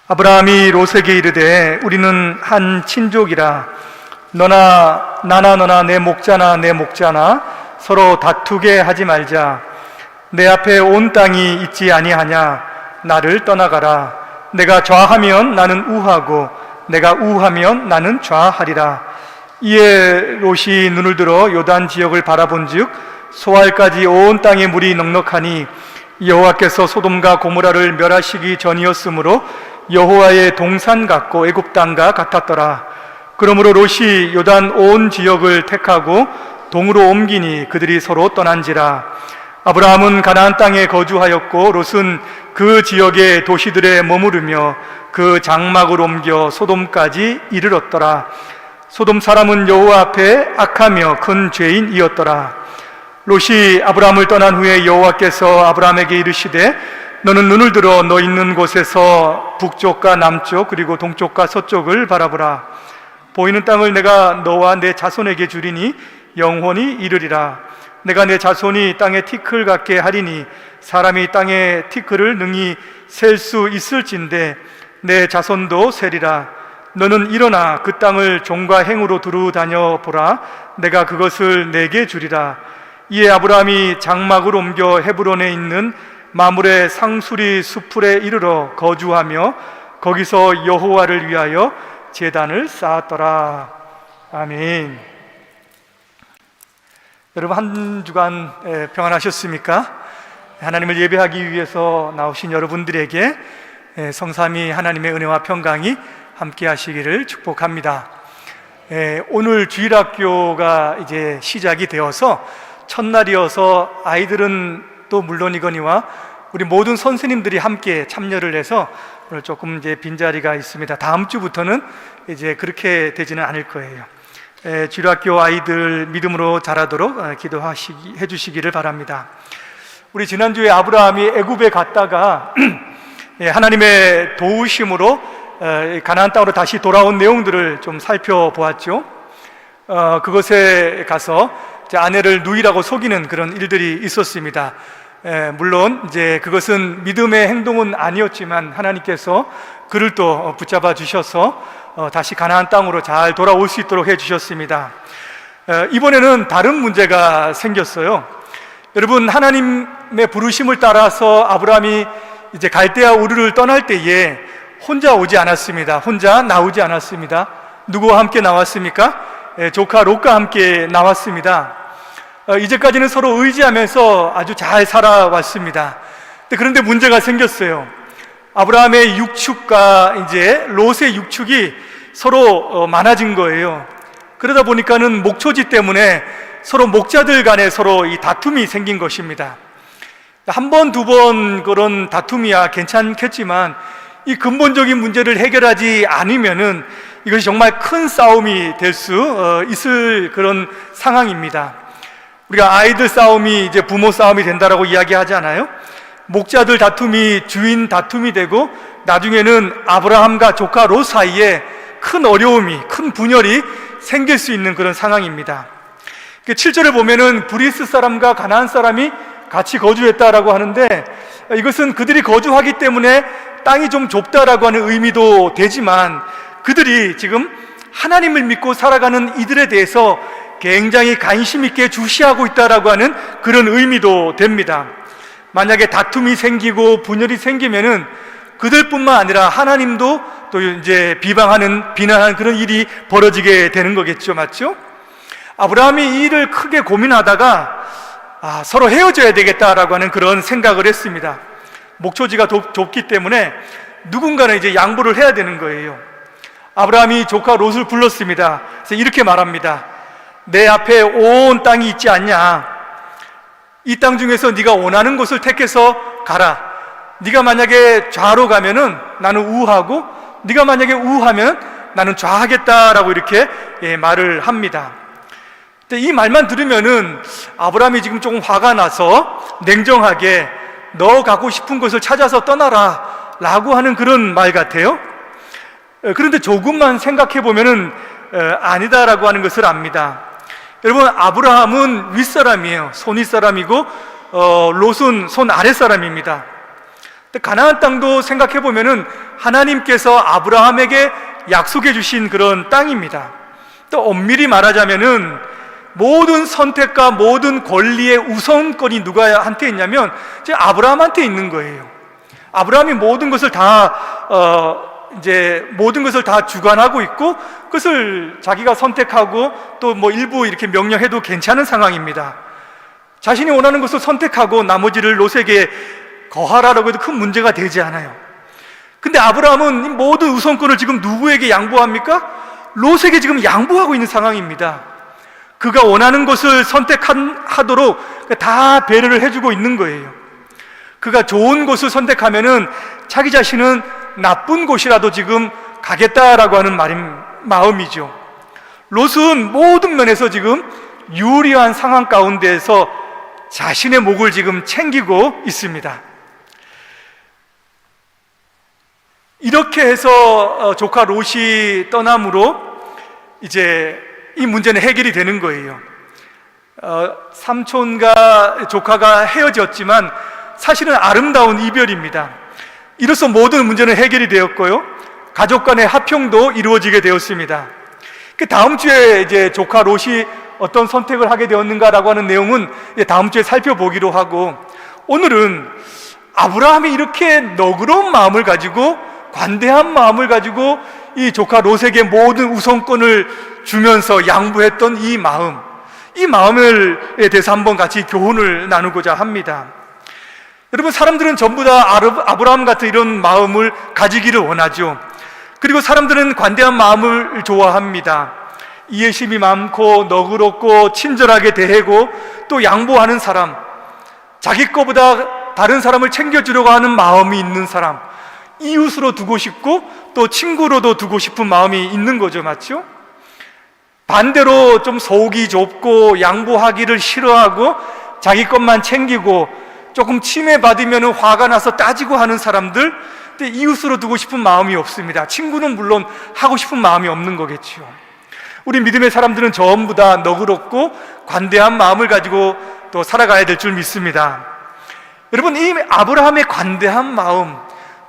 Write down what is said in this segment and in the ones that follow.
아브라함이 롯에게 이르되 우리는 한 친족이라 너나 내 목자나 서로 다투게 하지 말자. 내 앞에 온 땅이 있지 아니하냐. 나를 떠나가라. 내가 좌하면 나는 우하고 내가 우하면 나는 좌하리라. 이에 롯이 눈을 들어 요단 지역을 바라본즉 소알까지 온 땅에 물이 넉넉하니 여호와께서 소돔과 고모라를 멸하시기 전이었으므로 여호와의 동산 같고 애굽 땅과 같았더라. 그러므로 롯이 요단 온 지역을 택하고 동으로 옮기니 그들이 서로 떠난지라. 아브라함은 가나안 땅에 거주하였고 롯은 그 지역의 도시들에 머무르며 그 장막을 옮겨 소돔까지 이르렀더라. 소돔 사람은 여호와 앞에 악하며 큰 죄인이었더라. 롯이 아브라함을 떠난 후에 여호와께서 아브라함에게 이르시되 너는 눈을 들어 너 있는 곳에서 북쪽과 남쪽 그리고 동쪽과 서쪽을 바라보라. 보이는 땅을 내가 너와 내 자손에게 주리니 영원히 이르리라. 내가 내 자손이 땅에 티끌 같게 하리니 사람이 땅에 티끌을 능히 셀 수 있을진데 내 자손도 세리라. 너는 일어나 그 땅을 종과 행으로 두루 다녀 보라. 내가 그것을 내게 주리라. 이에 아브라함이 장막을 옮겨 헤브론에 있는 마므레 상수리 수풀에 이르러 거주하며 거기서 여호와를 위하여 제단을 쌓았더라. 아멘. 여러분, 한 주간 평안하셨습니까? 하나님을 예배하기 위해서 나오신 여러분들에게 성삼위 하나님의 은혜와 평강이 함께 하시기를 축복합니다. 오늘 주일학교가 이제 시작이 되어서 첫날이어서 아이들은 또 물론이거니와 우리 모든 선생님들이 함께 참여를 해서 오늘 조금 이제 빈자리가 있습니다. 다음 주부터는 이제 그렇게 되지는 않을 거예요. 주일학교 아이들 믿음으로 자라도록 기도해 주시기를 바랍니다. 우리 지난주에 아브라함이 애굽에 갔다가 하나님의 도우심으로 가나안 땅으로 다시 돌아온 내용들을 좀 살펴보았죠. 그곳에 가서 아내를 누이라고 속이는 그런 일들이 있었습니다. 물론 이제 그것은 믿음의 행동은 아니었지만 하나님께서 그를 또 붙잡아 주셔서 다시 가나안 땅으로 잘 돌아올 수 있도록 해 주셨습니다. 이번에는 다른 문제가 생겼어요. 여러분, 하나님의 부르심을 따라서 아브라함이 이제 갈대아 우르를 떠날 때에 혼자 오지 않았습니다. 혼자 나오지 않았습니다. 누구와 함께 나왔습니까? 조카 롯과 함께 나왔습니다. 이제까지는 서로 의지하면서 아주 잘 살아왔습니다. 그런데 문제가 생겼어요. 아브라함의 육축과 이제 롯의 육축이 서로 많아진 거예요. 그러다 보니까는 목초지 때문에 서로 목자들 간에 서로 이 다툼이 생긴 것입니다. 한 번, 두 번 그런 다툼이야 괜찮겠지만 이 근본적인 문제를 해결하지 않으면은 이것이 정말 큰 싸움이 될 수 있을 그런 상황입니다. 우리가 아이들 싸움이 이제 부모 싸움이 된다라고 이야기하지 않아요? 목자들 다툼이 주인 다툼이 되고 나중에는 아브라함과 조카 롯 사이에 큰 어려움이, 큰 분열이 생길 수 있는 그런 상황입니다. 7절에 보면은 브리스 사람과 가나안 사람이 같이 거주했다라고 하는데 이것은 그들이 거주하기 때문에 땅이 좀 좁다라고 하는 의미도 되지만 그들이 지금 하나님을 믿고 살아가는 이들에 대해서 굉장히 관심 있게 주시하고 있다라고 하는 그런 의미도 됩니다. 만약에 다툼이 생기고 분열이 생기면은 그들뿐만 아니라 하나님도 또 이제 비난하는 그런 일이 벌어지게 되는 거겠죠. 맞죠? 아브라함이 이 일을 크게 고민하다가 서로 헤어져야 되겠다라고 하는 그런 생각을 했습니다. 목초지가 좁기 때문에 누군가는 이제 양보를 해야 되는 거예요. 아브라함이 조카 롯을 불렀습니다. 그래서 이렇게 말합니다. 내 앞에 온 땅이 있지 않냐? 이 땅 중에서 네가 원하는 곳을 택해서 가라. 네가 만약에 좌로 가면은 나는 우하고 네가 만약에 우하면 나는 좌하겠다라고 이렇게 말을 합니다. 근데 이 말만 들으면은 아브라함이 지금 조금 화가 나서 냉정하게 너 가고 싶은 곳을 찾아서 떠나라 라고 하는 그런 말 같아요. 그런데 조금만 생각해 보면은 아니다라고 하는 것을 압니다. 여러분, 아브라함은 윗사람이에요. 손 윗사람이고 롯은 손 아랫사람입니다. 가나안 땅도 생각해 보면은 하나님께서 아브라함에게 약속해 주신 그런 땅입니다. 또 엄밀히 말하자면은 모든 선택과 모든 권리의 우선권이 누구한테 있냐면 이제 아브라함한테 있는 거예요. 아브라함이 모든 것을 다 주관하고 있고, 그것을 자기가 선택하고 또 뭐 일부 이렇게 명령해도 괜찮은 상황입니다. 자신이 원하는 것을 선택하고 나머지를 롯에게 거하라라고 해도 큰 문제가 되지 않아요. 근데 아브라함은 이 모든 우선권을 지금 누구에게 양보합니까? 롯에게 지금 양보하고 있는 상황입니다. 그가 원하는 것을 선택하도록 다 배려를 해주고 있는 거예요. 그가 좋은 곳을 선택하면은 자기 자신은 나쁜 곳이라도 지금 가겠다라고 하는 마음이죠. 롯은 모든 면에서 지금 유리한 상황 가운데에서 자신의 목을 지금 챙기고 있습니다. 이렇게 해서 조카 롯이 떠남으로 이제 이 문제는 해결이 되는 거예요. 삼촌과 조카가 헤어졌지만 사실은 아름다운 이별입니다. 이로써 모든 문제는 해결이 되었고요, 가족 간의 화평도 이루어지게 되었습니다. 그 다음 주에 이제 조카 롯이 어떤 선택을 하게 되었는가라고 하는 내용은 다음 주에 살펴보기로 하고, 오늘은 아브라함이 이렇게 너그러운 마음을 가지고, 관대한 마음을 가지고 이 조카 롯에게 모든 우선권을 주면서 양보했던 이 마음에 대해서 한번 같이 교훈을 나누고자 합니다. 여러분, 사람들은 전부 다 아브라함 같은 이런 마음을 가지기를 원하죠. 그리고 사람들은 관대한 마음을 좋아합니다. 이해심이 많고 너그럽고 친절하게 대하고 또 양보하는 사람, 자기 거보다 다른 사람을 챙겨주려고 하는 마음이 있는 사람, 이웃으로 두고 싶고 또 친구로도 두고 싶은 마음이 있는 거죠. 맞죠? 반대로 좀 속이 좁고 양보하기를 싫어하고 자기 것만 챙기고 조금 침해받으면 화가 나서 따지고 하는 사람들, 근데 이웃으로 두고 싶은 마음이 없습니다. 친구는 물론 하고 싶은 마음이 없는 거겠죠. 우리 믿음의 사람들은 전부 다 너그럽고 관대한 마음을 가지고 또 살아가야 될 줄 믿습니다. 여러분, 이 아브라함의 관대한 마음,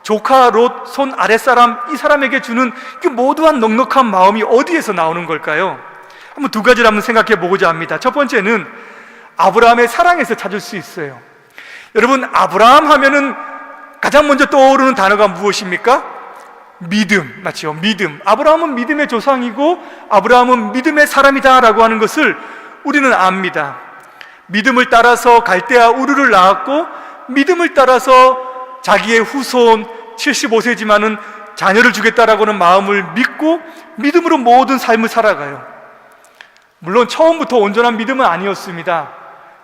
조카 롯 손 아랫사람, 이 사람에게 주는 그 모두한 넉넉한 마음이 어디에서 나오는 걸까요? 한번 두 가지를 한번 생각해 보고자 합니다. 첫 번째는 아브라함의 사랑에서 찾을 수 있어요. 여러분, 아브라함 하면은 가장 먼저 떠오르는 단어가 무엇입니까? 믿음, 맞죠? 믿음. 아브라함은 믿음의 조상이고 아브라함은 믿음의 사람이다라고 하는 것을 우리는 압니다. 믿음을 따라서 갈대아 우르를 낳았고, 믿음을 따라서 자기의 후손 75세지만은 자녀를 주겠다라고 하는 마음을 믿고 믿음으로 모든 삶을 살아가요. 물론 처음부터 온전한 믿음은 아니었습니다.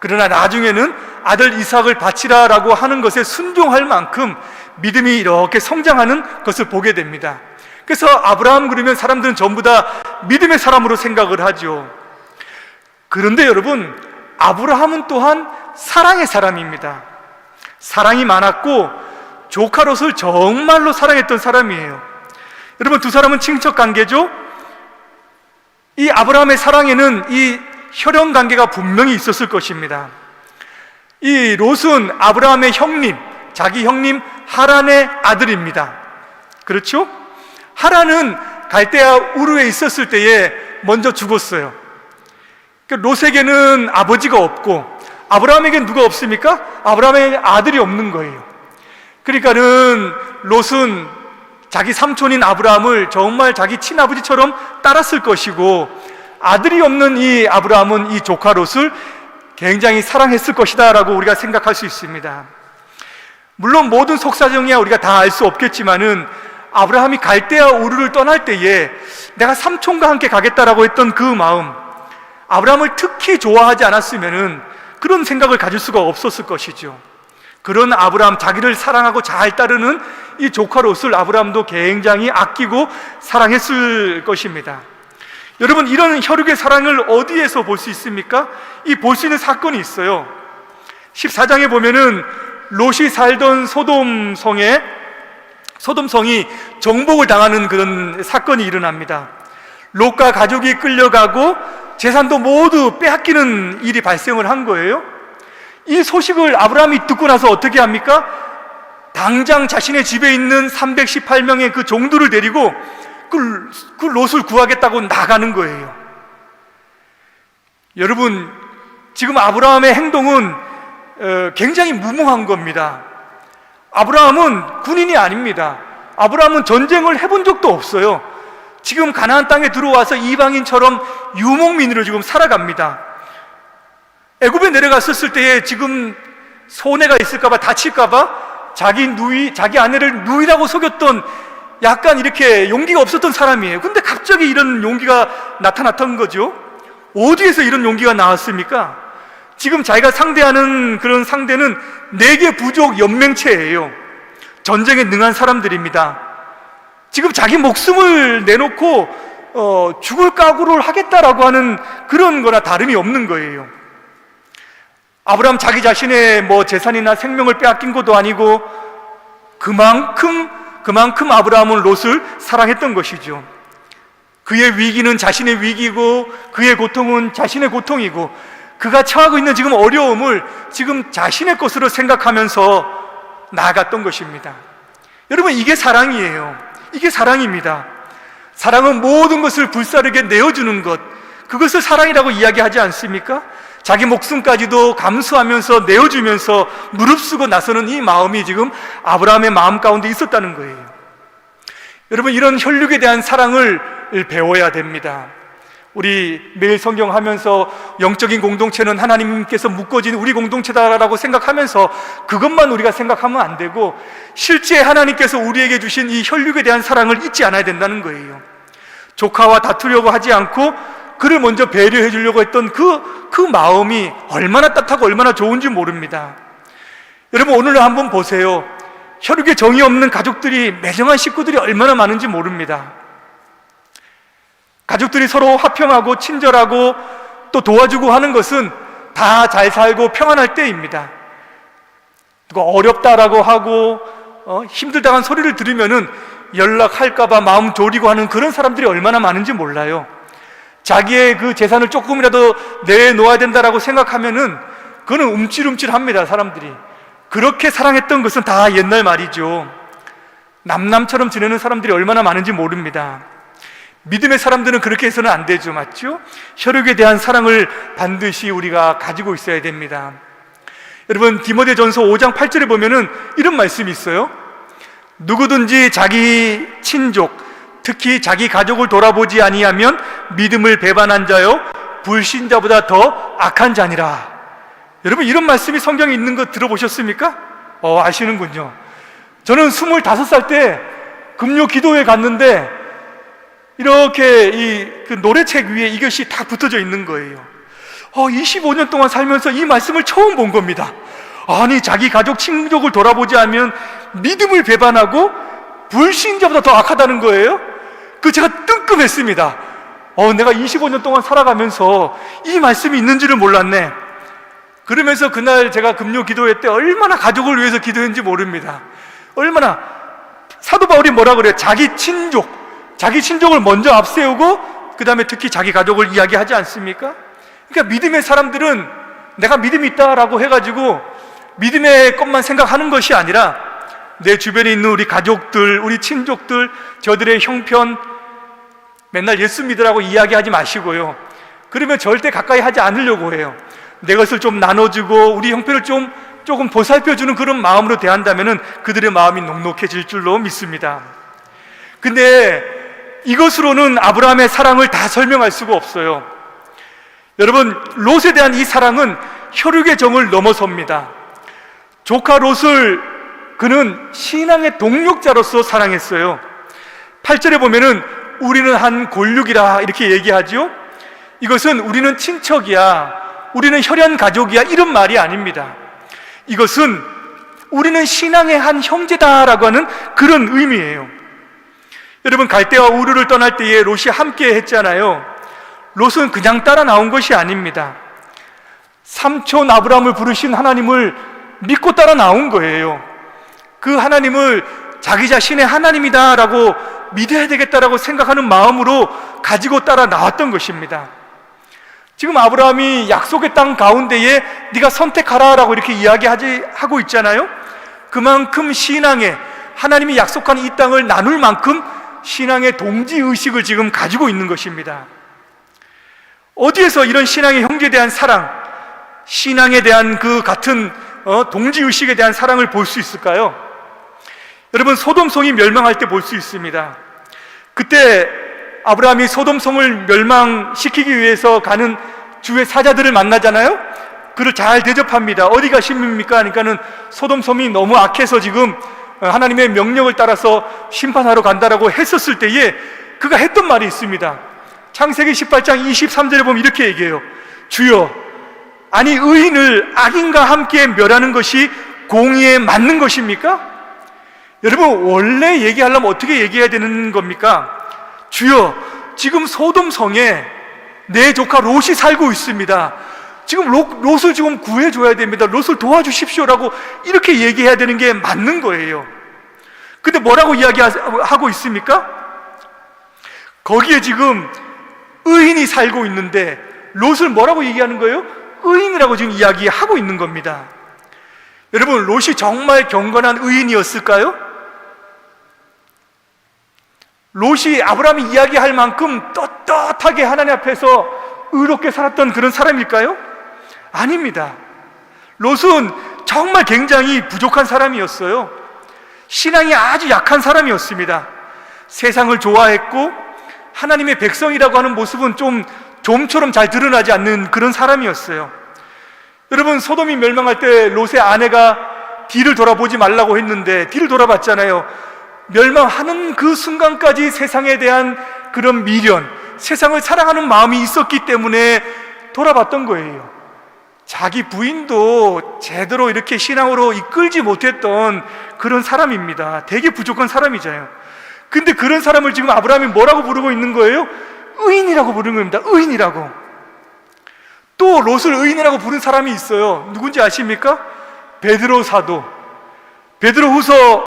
그러나 나중에는 아들 이삭을 바치라라고 하는 것에 순종할 만큼 믿음이 이렇게 성장하는 것을 보게 됩니다. 그래서 아브라함 그러면 사람들은 전부 다 믿음의 사람으로 생각을 하죠. 그런데 여러분, 아브라함은 또한 사랑의 사람입니다. 사랑이 많았고 조카 롯을 정말로 사랑했던 사람이에요. 여러분, 두 사람은 친척 관계죠. 이 아브라함의 사랑에는 이 혈연 관계가 분명히 있었을 것입니다. 이 롯은 아브라함의 형님, 자기 형님 하란의 아들입니다. 그렇죠? 하란은 갈대아 우르에 있었을 때에 먼저 죽었어요. 롯에게는 아버지가 없고 아브라함에게는 누가 없습니까? 아브라함에게 아들이 없는 거예요. 그러니까는 롯은 자기 삼촌인 아브라함을 정말 자기 친아버지처럼 따랐을 것이고, 아들이 없는 이 아브라함은 이 조카 롯을 굉장히 사랑했을 것이다 라고 우리가 생각할 수 있습니다. 물론 모든 속사정이야 우리가 다 알 수 없겠지만은 아브라함이 갈대아 우르를 떠날 때에 내가 삼촌과 함께 가겠다라고 했던 그 마음, 아브라함을 특히 좋아하지 않았으면은 그런 생각을 가질 수가 없었을 것이죠. 그런 아브라함, 자기를 사랑하고 잘 따르는 이 조카 롯을 아브라함도 굉장히 아끼고 사랑했을 것입니다. 여러분, 이런 혈육의 사랑을 어디에서 볼 수 있습니까? 이 볼 수 있는 사건이 있어요. 14장에 보면은 롯이 살던 소돔성이 정복을 당하는 그런 사건이 일어납니다. 롯과 가족이 끌려가고 재산도 모두 빼앗기는 일이 발생을 한 거예요. 이 소식을 아브라함이 듣고 나서 어떻게 합니까? 당장 자신의 집에 있는 318명의 그 종들을 데리고 그 롯을 구하겠다고 나가는 거예요. 여러분, 지금 아브라함의 행동은 굉장히 무모한 겁니다. 아브라함은 군인이 아닙니다. 아브라함은 전쟁을 해본 적도 없어요. 지금 가나안 땅에 들어와서 이방인처럼 유목민으로 지금 살아갑니다. 애굽에 내려갔었을 때에 지금 손해가 있을까봐, 다칠까봐 자기 아내를 누이라고 속였던, 약간 이렇게 용기가 없었던 사람이에요. 근데 갑자기 이런 용기가 나타났던 거죠. 어디에서 이런 용기가 나왔습니까? 지금 자기가 상대하는 그런 상대는 4개 부족 연맹체예요. 전쟁에 능한 사람들입니다. 지금 자기 목숨을 내놓고 죽을 각오를 하겠다라고 하는 그런 거나 다름이 없는 거예요. 아브라함 자기 자신의 재산이나 생명을 빼앗긴 것도 아니고 그만큼 아브라함은 롯을 사랑했던 것이죠. 그의 위기는 자신의 위기고 그의 고통은 자신의 고통이고 그가 처하고 있는 지금 어려움을 지금 자신의 것으로 생각하면서 나아갔던 것입니다. 여러분, 이게 사랑이에요. 이게 사랑입니다. 사랑은 모든 것을 불사르게 내어주는 것, 그것을 사랑이라고 이야기하지 않습니까? 자기 목숨까지도 감수하면서 내어주면서 무릅쓰고 나서는 이 마음이 지금 아브라함의 마음 가운데 있었다는 거예요. 여러분, 이런 혈육에 대한 사랑을 배워야 됩니다. 우리 매일 성경하면서 영적인 공동체는 하나님께서 묶어진 우리 공동체다라고 생각하면서 그것만 우리가 생각하면 안 되고 실제 하나님께서 우리에게 주신 이 혈육에 대한 사랑을 잊지 않아야 된다는 거예요. 조카와 다투려고 하지 않고 그를 먼저 배려해 주려고 했던 그 마음이 얼마나 따뜻하고 얼마나 좋은지 모릅니다. 여러분, 오늘 한번 보세요. 혈육에 정이 없는 가족들이, 매정한 식구들이 얼마나 많은지 모릅니다. 가족들이 서로 화평하고 친절하고 또 도와주고 하는 것은 다 잘 살고 평안할 때입니다. 누가 어렵다라고 하고 힘들다는 소리를 들으면은 연락할까봐 마음 졸이고 하는 그런 사람들이 얼마나 많은지 몰라요. 자기의 그 재산을 조금이라도 내놓아야 된다라고 생각하면은 그거는 움찔움찔합니다. 사람들이 그렇게 사랑했던 것은 다 옛날 말이죠. 남남처럼 지내는 사람들이 얼마나 많은지 모릅니다. 믿음의 사람들은 그렇게 해서는 안 되죠. 맞죠? 혈육에 대한 사랑을 반드시 우리가 가지고 있어야 됩니다. 여러분, 디모데전서 5장 8절에 보면은 이런 말씀이 있어요. 누구든지 자기 친족, 특히 자기 가족을 돌아보지 아니하면 믿음을 배반한 자요 불신자보다 더 악한 자니라. 여러분, 이런 말씀이 성경에 있는 거 들어보셨습니까? 아시는군요. 저는 25살 때 금요 기도회 갔는데 이렇게 그 노래책 위에 이것이 다 붙어져 있는 거예요. 25년 동안 살면서 이 말씀을 처음 본 겁니다. 아니, 자기 가족, 친족을 돌아보지 않으면 믿음을 배반하고 불신자보다 더 악하다는 거예요? 제가 뜬금했습니다. 내가 25년 동안 살아가면서 이 말씀이 있는 줄을 몰랐네. 그러면서 그날 제가 금요 기도회 때 얼마나 가족을 위해서 기도했는지 모릅니다. 얼마나. 사도 바울이 뭐라 그래요? 자기 친족을 먼저 앞세우고 그 다음에 특히 자기 가족을 이야기하지 않습니까? 그러니까 믿음의 사람들은 내가 믿음이 있다라고 해가지고 믿음의 것만 생각하는 것이 아니라 내 주변에 있는 우리 가족들, 우리 친족들, 저들의 형편 맨날 예수 믿으라고 이야기하지 마시고요. 그러면 절대 가까이 하지 않으려고 해요. 내 것을 좀 나눠주고 우리 형편을 조금 보살펴주는 그런 마음으로 대한다면 그들의 마음이 녹록해질 줄로 믿습니다. 근데 이것으로는 아브라함의 사랑을 다 설명할 수가 없어요. 여러분, 롯에 대한 이 사랑은 혈육의 정을 넘어섭니다. 조카 롯을 그는 신앙의 동력자로서 사랑했어요. 8절에 보면은 우리는 한 골육이라 이렇게 얘기하죠. 이것은 우리는 친척이야, 우리는 혈연 가족이야, 이런 말이 아닙니다. 이것은 우리는 신앙의 한 형제다라고 하는 그런 의미예요. 여러분, 갈대와 우르를 떠날 때에 롯이 함께 했잖아요. 롯은 그냥 따라 나온 것이 아닙니다. 삼촌 아브라함을 부르신 하나님을 믿고 따라 나온 거예요. 그 하나님을 자기 자신의 하나님이다라고 믿어야 되겠다라고 생각하는 마음으로 가지고 따라 나왔던 것입니다. 지금 아브라함이 약속의 땅 가운데에 네가 선택하라라고 이렇게 이야기하고 있잖아요. 그만큼 신앙에, 하나님이 약속한 이 땅을 나눌 만큼 신앙의 동지의식을 지금 가지고 있는 것입니다. 어디에서 이런 신앙의 형제에 대한 사랑, 신앙에 대한 그 같은 동지의식에 대한 사랑을 볼 수 있을까요? 여러분, 소돔성이 멸망할 때 볼 수 있습니다. 그때 아브라함이 소돔성을 멸망시키기 위해서 가는 주의 사자들을 만나잖아요. 그를 잘 대접합니다. 어디 가십니까? 하니까는 소돔성이 너무 악해서 지금 하나님의 명령을 따라서 심판하러 간다라고 했었을 때에 그가 했던 말이 있습니다. 창세기 18장 23절에 보면 이렇게 얘기해요. 주여, 아니 의인을 악인과 함께 멸하는 것이 공의에 맞는 것입니까? 여러분, 원래 얘기하려면 어떻게 얘기해야 되는 겁니까? 주여, 지금 소돔성에 내 조카 롯이 살고 있습니다. 지금 롯을 지금 구해줘야 됩니다. 롯을 도와주십시오라고 이렇게 얘기해야 되는 게 맞는 거예요. 근데 뭐라고 이야기하고 있습니까? 거기에 지금 의인이 살고 있는데 롯을 뭐라고 얘기하는 거예요? 의인이라고 지금 이야기하고 있는 겁니다. 여러분, 롯이 정말 경건한 의인이었을까요? 롯이 아브라함이 이야기할 만큼 떳떳하게 하나님 앞에서 의롭게 살았던 그런 사람일까요? 아닙니다. 롯은 정말 굉장히 부족한 사람이었어요. 신앙이 아주 약한 사람이었습니다. 세상을 좋아했고 하나님의 백성이라고 하는 모습은 좀처럼 잘 드러나지 않는 그런 사람이었어요. 여러분, 소돔이 멸망할 때 롯의 아내가 뒤를 돌아보지 말라고 했는데 뒤를 돌아봤잖아요. 멸망하는 그 순간까지 세상에 대한 그런 미련, 세상을 사랑하는 마음이 있었기 때문에 돌아봤던 거예요. 자기 부인도 제대로 이렇게 신앙으로 이끌지 못했던 그런 사람입니다. 되게 부족한 사람이잖아요. 근데 그런 사람을 지금 아브라함이 뭐라고 부르고 있는 거예요? 의인이라고 부르는 겁니다. 의인이라고. 또 롯을 의인이라고 부른 사람이 있어요. 누군지 아십니까? 베드로 사도. 베드로후서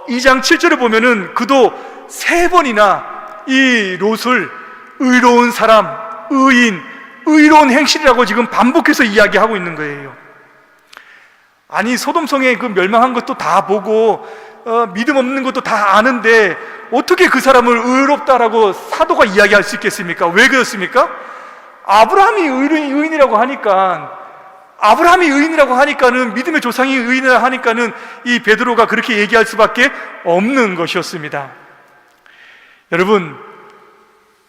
2장 7절에 보면은 그도 3번이나 이 롯을 의로운 사람, 의인, 의로운 행실이라고 지금 반복해서 이야기하고 있는 거예요. 아니, 소돔성에 그 멸망한 것도 다 보고 믿음 없는 것도 다 아는데 어떻게 그 사람을 의롭다라고 사도가 이야기할 수 있겠습니까? 왜 그렇습니까? 아브라함이 의인이라고 하니까, 아브라함이 의인이라고 하니까는, 믿음의 조상이 의인이라고 하니까는 이 베드로가 그렇게 얘기할 수밖에 없는 것이었습니다. 여러분,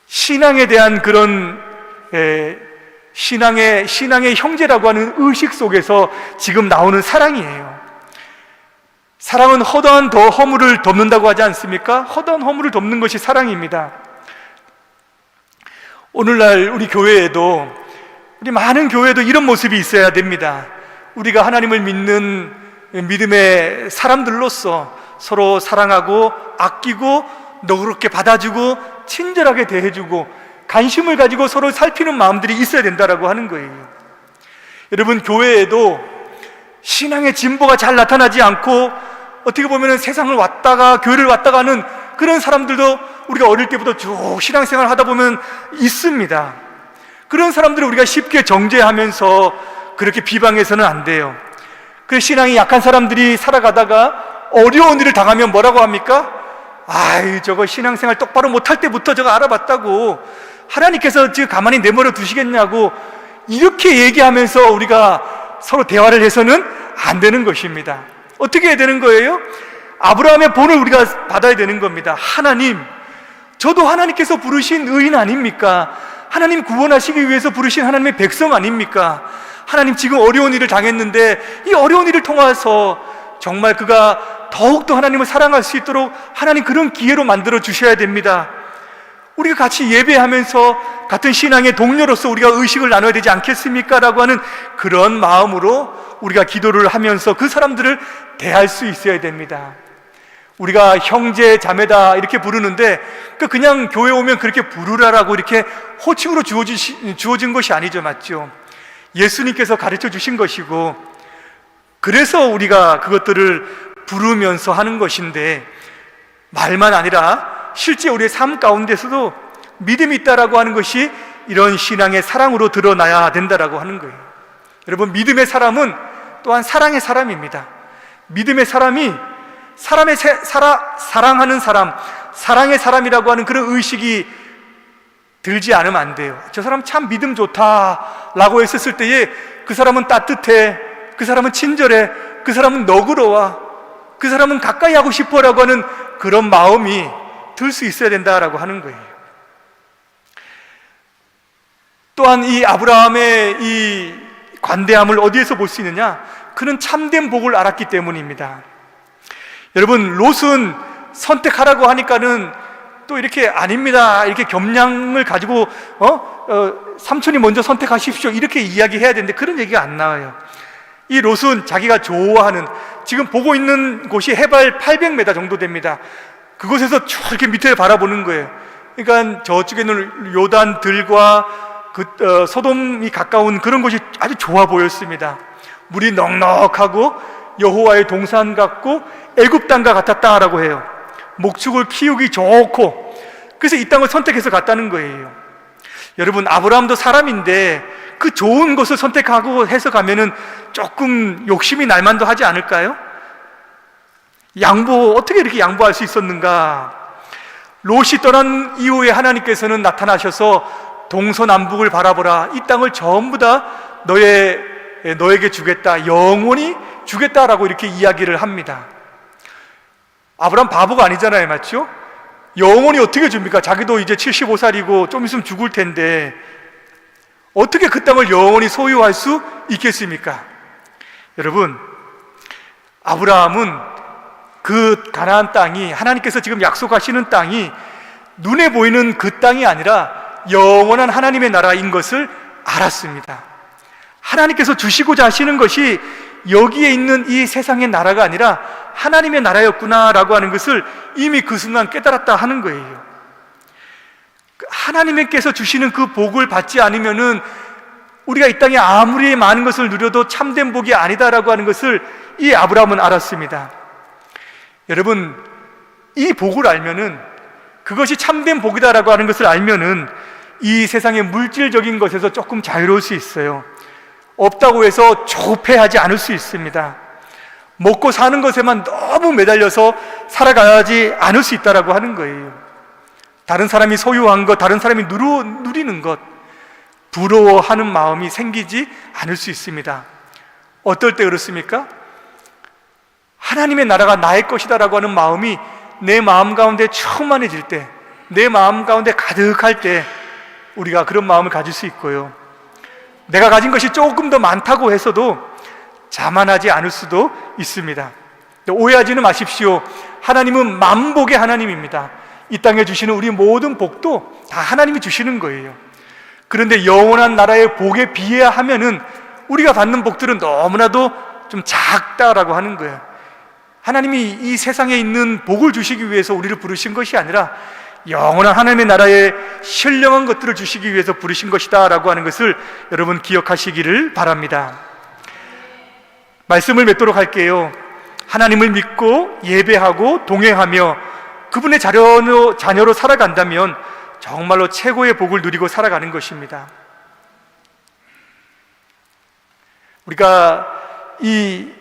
신앙에 대한 그런 신앙의 형제라고 하는 의식 속에서 지금 나오는 사랑이에요. 사랑은 허다한 허물을 덮는다고 하지 않습니까? 허다한 허물을 덮는 것이 사랑입니다. 오늘날 우리 교회에도, 우리 많은 교회에도 이런 모습이 있어야 됩니다. 우리가 하나님을 믿는 믿음의 사람들로서 서로 사랑하고 아끼고 너그럽게 받아주고 친절하게 대해주고 관심을 가지고 서로 살피는 마음들이 있어야 된다라고 하는 거예요. 여러분, 교회에도 신앙의 진보가 잘 나타나지 않고 어떻게 보면 세상을 왔다가 교회를 왔다가 하는 그런 사람들도 우리가 어릴 때부터 쭉 신앙생활 하다 보면 있습니다. 그런 사람들을 우리가 쉽게 정죄하면서 그렇게 비방해서는 안 돼요. 그 신앙이 약한 사람들이 살아가다가 어려운 일을 당하면 뭐라고 합니까? 아이, 저거 신앙생활 똑바로 못할 때부터 저거 알아봤다고, 하나님께서 지금 가만히 내버려 두시겠냐고 이렇게 얘기하면서 우리가 서로 대화를 해서는 안 되는 것입니다. 어떻게 해야 되는 거예요? 아브라함의 본을 우리가 받아야 되는 겁니다. 하나님, 저도 하나님께서 부르신 의인 아닙니까? 하나님 구원하시기 위해서 부르신 하나님의 백성 아닙니까? 하나님, 지금 어려운 일을 당했는데 이 어려운 일을 통해서 정말 그가 더욱더 하나님을 사랑할 수 있도록 하나님 그런 기회로 만들어 주셔야 됩니다. 우리가 같이 예배하면서 같은 신앙의 동료로서 우리가 의식을 나눠야 되지 않겠습니까? 라고 하는 그런 마음으로 우리가 기도를 하면서 그 사람들을 대할 수 있어야 됩니다. 우리가 형제 자매다 이렇게 부르는데 그냥 교회 오면 그렇게 부르라라고 이렇게 호칭으로 주어진 것이 아니죠. 맞죠? 예수님께서 가르쳐 주신 것이고, 그래서 우리가 그것들을 부르면서 하는 것인데, 말만 아니라 실제 우리의 삶 가운데서도 믿음이 있다라고 하는 것이 이런 신앙의 사랑으로 드러나야 된다라고 하는 거예요. 여러분, 믿음의 사람은 또한 사랑의 사람입니다. 믿음의 사람이 사랑하는 사람, 사랑의 사람이라고 하는 그런 의식이 들지 않으면 안 돼요. 저 사람 참 믿음 좋다라고 했었을 때에 그 사람은 따뜻해, 그 사람은 친절해, 그 사람은 너그러워, 그 사람은 가까이 하고 싶어라고 하는 그런 마음이 들 수 있어야 된다라고 하는 거예요. 또한 이 아브라함의 이 관대함을 어디에서 볼 수 있느냐? 그는 참된 복을 알았기 때문입니다. 여러분, 롯은 선택하라고 하니까는 또 이렇게 아닙니다, 이렇게 겸양을 가지고 삼촌이 먼저 선택하십시오 이렇게 이야기해야 되는데 그런 얘기가 안 나와요. 이 롯은 자기가 좋아하는, 지금 보고 있는 곳이 해발 800m 정도 됩니다. 그곳에서 저렇게 밑에 바라보는 거예요. 그러니까 저쪽에는 요단들과 소돔이 가까운 그런 곳이 아주 좋아 보였습니다. 물이 넉넉하고 여호와의 동산 같고 애굽 땅과 같았다라고 해요. 목축을 키우기 좋고, 그래서 이 땅을 선택해서 갔다는 거예요. 여러분, 아브라함도 사람인데 그 좋은 곳을 선택하고 해서 가면은 조금 욕심이 날만도 하지 않을까요? 어떻게 이렇게 양보할 수 있었는가? 롯이 떠난 이후에 하나님께서는 나타나셔서 동서남북을 바라보라, 이 땅을 전부 다 너에게 주겠다, 영원히 주겠다라고 이렇게 이야기를 합니다. 아브라함 바보가 아니잖아요, 맞죠? 영원히 어떻게 줍니까? 자기도 이제 75살이고 좀 있으면 죽을 텐데 어떻게 그 땅을 영원히 소유할 수 있겠습니까? 여러분, 아브라함은 그 가나안 땅이, 하나님께서 지금 약속하시는 땅이 눈에 보이는 그 땅이 아니라 영원한 하나님의 나라인 것을 알았습니다. 하나님께서 주시고자 하시는 것이 여기에 있는 이 세상의 나라가 아니라 하나님의 나라였구나라고 하는 것을 이미 그 순간 깨달았다 하는 거예요. 하나님께서 주시는 그 복을 받지 않으면은 우리가 이 땅에 아무리 많은 것을 누려도 참된 복이 아니다라고 하는 것을 이 아브라함은 알았습니다. 여러분, 이 복을 알면은, 그것이 참된 복이다라고 하는 것을 알면은 이 세상의 물질적인 것에서 조금 자유로울 수 있어요. 없다고 해서 조급해하지 않을 수 있습니다. 먹고 사는 것에만 너무 매달려서 살아가지 않을 수 있다라고 하는 거예요. 다른 사람이 소유한 것, 다른 사람이 누리는 것, 부러워하는 마음이 생기지 않을 수 있습니다. 어떨 때 그렇습니까? 하나님의 나라가 나의 것이다라고 하는 마음이 내 마음 가운데 충만해질 때, 내 마음 가운데 가득할 때 우리가 그런 마음을 가질 수 있고요, 내가 가진 것이 조금 더 많다고 해서도 자만하지 않을 수도 있습니다. 오해하지는 마십시오. 하나님은 만복의 하나님입니다. 이 땅에 주시는 우리 모든 복도 다 하나님이 주시는 거예요. 그런데 영원한 나라의 복에 비하면은 우리가 받는 복들은 너무나도 좀 작다라고 하는 거예요. 하나님이 이 세상에 있는 복을 주시기 위해서 우리를 부르신 것이 아니라 영원한 하나님의 나라에 신령한 것들을 주시기 위해서 부르신 것이다 라고 하는 것을 여러분 기억하시기를 바랍니다. 말씀을 맺도록 할게요. 하나님을 믿고 예배하고 동행하며 그분의 자녀로 살아간다면 정말로 최고의 복을 누리고 살아가는 것입니다. 우리가 이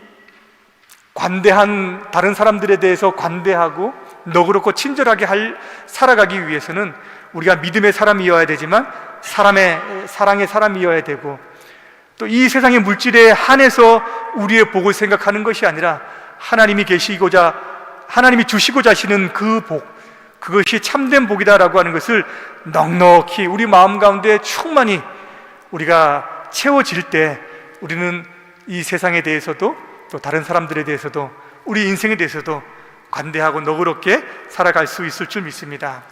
관대한, 다른 사람들에 대해서 관대하고 너그럽고 친절하게 살아가기 위해서는 우리가 믿음의 사람이어야 되지만 사랑의 사람이어야 되고, 또 이 세상의 물질에 한해서 우리의 복을 생각하는 것이 아니라 하나님이 주시고자 하시는 그 복, 그것이 참된 복이다라고 하는 것을 넉넉히 우리 마음 가운데 충만히 우리가 채워질 때 우리는 이 세상에 대해서도 또 다른 사람들에 대해서도 우리 인생에 대해서도 관대하고 너그럽게 살아갈 수 있을 줄 믿습니다.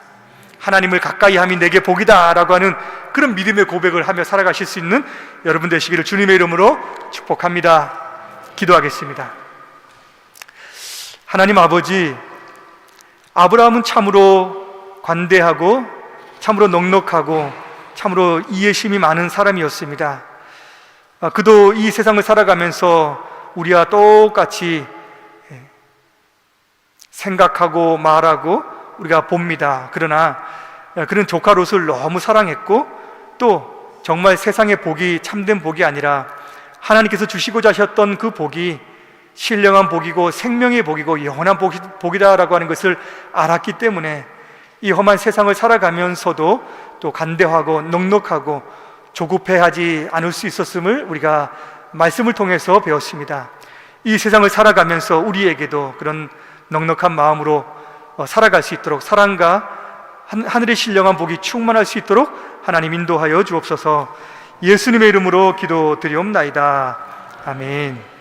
하나님을 가까이 함이 내게 복이다 라고 하는 그런 믿음의 고백을 하며 살아가실 수 있는 여러분 되시기를 주님의 이름으로 축복합니다. 기도하겠습니다. 하나님 아버지, 아브라함은 참으로 관대하고 참으로 넉넉하고 참으로 이해심이 많은 사람이었습니다. 그도 이 세상을 살아가면서 우리와 똑같이 생각하고 말하고 우리가 봅니다. 그러나 그런 조카 롯을 너무 사랑했고, 또 정말 세상의 복이 참된 복이 아니라 하나님께서 주시고자 하셨던 그 복이 신령한 복이고 생명의 복이고 영원한 복이다라고 하는 것을 알았기 때문에 이 험한 세상을 살아가면서도 또 간대하고 넉넉하고 조급해하지 않을 수 있었음을 우리가 말씀을 통해서 배웠습니다. 이 세상을 살아가면서 우리에게도 그런 넉넉한 마음으로 살아갈 수 있도록, 사랑과 하늘의 신령한 복이 충만할 수 있도록 하나님 인도하여 주옵소서. 예수님의 이름으로 기도드리옵나이다. 아멘.